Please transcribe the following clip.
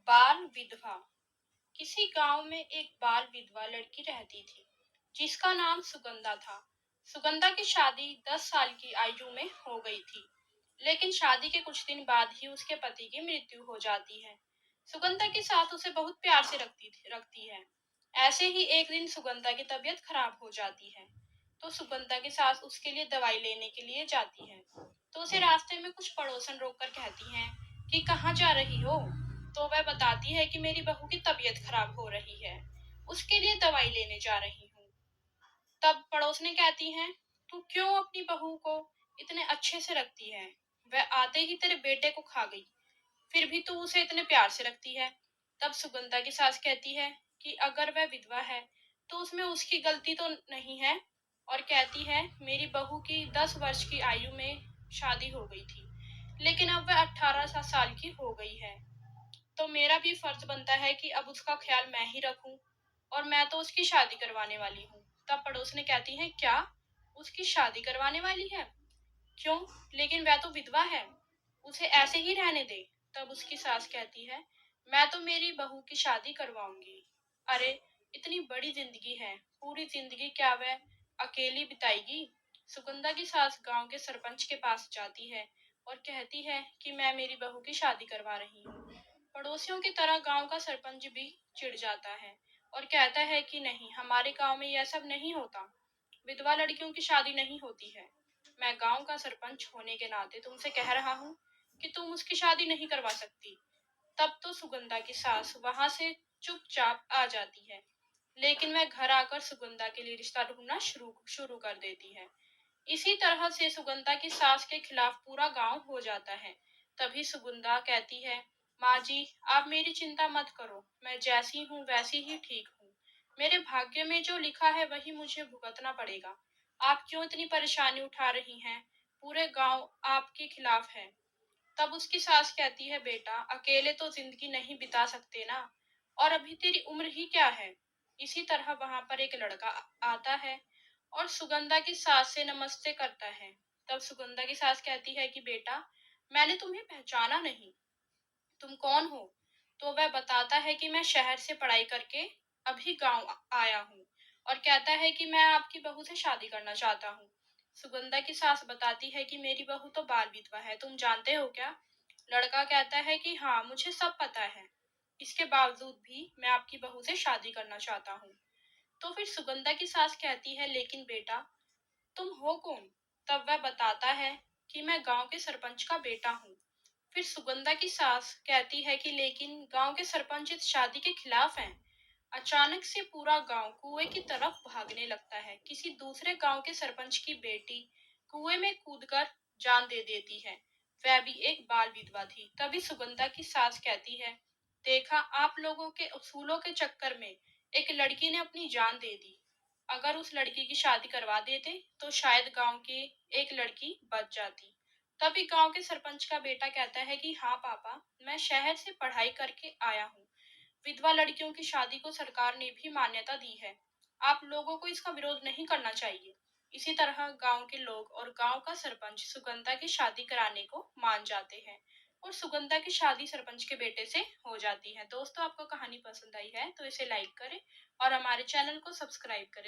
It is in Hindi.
बाल विधवा। किसी गांव में एक बाल विधवा लड़की रहती थी जिसका नाम सुगंधा था। सुगंधा की शादी 10 साल की आयु में हो गई थी, लेकिन शादी के कुछ दिन बाद ही उसके पति की मृत्यु हो जाती है। सुगंधा के साथ उसे बहुत प्यार से रखती है। ऐसे ही एक दिन सुगंधा की तबीयत खराब हो जाती है, तो सुगंधा की सास उसके लिए दवाई लेने के लिए जाती है। तो उसे रास्ते में कुछ पड़ोसन रोककर कहती हैं कि कहाँ जा रही हो। तो वह बताती है कि मेरी बहू की तबीयत खराब हो रही है, उसके लिए दवाई लेने जा रही हूँ। तब पड़ोसनें कहती हैं, तू क्यों अपनी बहू को इतने अच्छे से रखती है? वह आते ही तेरे बेटे को खा गई, फिर भी तू उसे इतने प्यार से रखती है। तब सुगंधा की सास कहती है कि अगर वह विधवा है तो उसमें उसकी गलती तो नहीं है, और कहती है मेरी बहू की 10 वर्ष की आयु में शादी हो गई थी, लेकिन अब वह 18 साल की हो गई है, तो मेरा भी फर्ज बनता है कि अब उसका ख्याल मैं ही रखूं, और मैं तो उसकी शादी करवाने वाली हूँ। तब पड़ोसने कहती है, क्या उसकी शादी करवाने वाली है? क्यों? लेकिन वह तो विधवा है, उसे ऐसे ही रहने दे। तब उसकी सास कहती है, मैं तो मेरी बहू की शादी करवाऊंगी। अरे, इतनी बड़ी जिंदगी है, पूरी जिंदगी क्या वह अकेली बिताएगी? सुगंधा की सास गांव के सरपंच के पास जाती है और कहती है कि मैं मेरी बहू की शादी करवा रही हूँ। पड़ोसियों की तरह गांव का सरपंच भी चिढ़ जाता है और कहता है कि नहीं, हमारे गांव में यह सब नहीं होता, विधवा लड़कियों की शादी नहीं होती है। मैं गांव का सरपंच होने के नाते तुमसे कह रहा हूँ कि तुम उसकी शादी नहीं करवा सकती। तब तो सुगंधा की सास वहां से चुपचाप आ जाती है, लेकिन वह घर आकर सुगंधा के लिए रिश्ता ढूंढना शुरू शुरू कर देती है। इसी तरह से सुगंधा की सास के खिलाफ पूरा गांव हो जाता है। तभी सुगंधा कहती है, माँ जी, आप मेरी चिंता मत करो, मैं जैसी हूँ वैसी ही ठीक हूँ। मेरे भाग्य में जो लिखा है वही मुझे भुगतना पड़ेगा। आप क्यों इतनी परेशानी उठा रही हैं? पूरे गांव आपके खिलाफ है। तब उसकी सास कहती है, बेटा, अकेले तो जिंदगी नहीं बिता सकते ना, और अभी तेरी उम्र ही क्या है। इसी तरह वहां पर एक लड़का आता है और सुगंधा की सास से नमस्ते करता है। तब सुगंधा की सास कहती है कि बेटा, मैंने तुम्हें पहचाना नहीं, तुम कौन हो? तो वह बताता है कि मैं शहर से पढ़ाई करके अभी गांव आया हूँ, और कहता है कि मैं आपकी बहू से शादी करना चाहता हूँ। सुगंधा की सास बताती है कि मेरी बहू तो बाल विधवा है, तुम जानते हो क्या? लड़का कहता है कि हाँ, मुझे सब पता है, इसके बावजूद भी मैं आपकी बहू से शादी करना चाहता हूँ। तो फिर सुगंधा की सास कहती है, लेकिन बेटा, तुम हो कौन? तब वह बताता है कि मैं गांव के सरपंच का बेटा हूँ। फिर सुगंधा की सास कहती है कि लेकिन गांव के सरपंच इस शादी के खिलाफ हैं। अचानक से पूरा गांव कुएं की तरफ भागने लगता है। किसी दूसरे गांव के सरपंच की बेटी कुएं में कूदकर जान दे देती है। वह भी एक बाल विधवा थी। तभी सुगंधा की सास कहती है, देखा, आप लोगों के उसूलों के चक्कर में एक लड़की ने अपनी जान दे दी। अगर उस लड़की की शादी करवा देते तो शायद गांव की एक लड़की बच जाती। तभी गांव के सरपंच का बेटा कहता है कि हाँ पापा, मैं शहर से पढ़ाई करके आया हूँ, विधवा लड़कियों की शादी को सरकार ने भी मान्यता दी है, आप लोगों को इसका विरोध नहीं करना चाहिए। इसी तरह गांव के लोग और गांव का सरपंच सुगंधा की शादी कराने को मान जाते हैं, और सुगंधा की शादी सरपंच के बेटे से हो जाती है। दोस्तों, आपको कहानी पसंद आई है तो इसे लाइक करें और हमारे चैनल को सब्सक्राइब करें।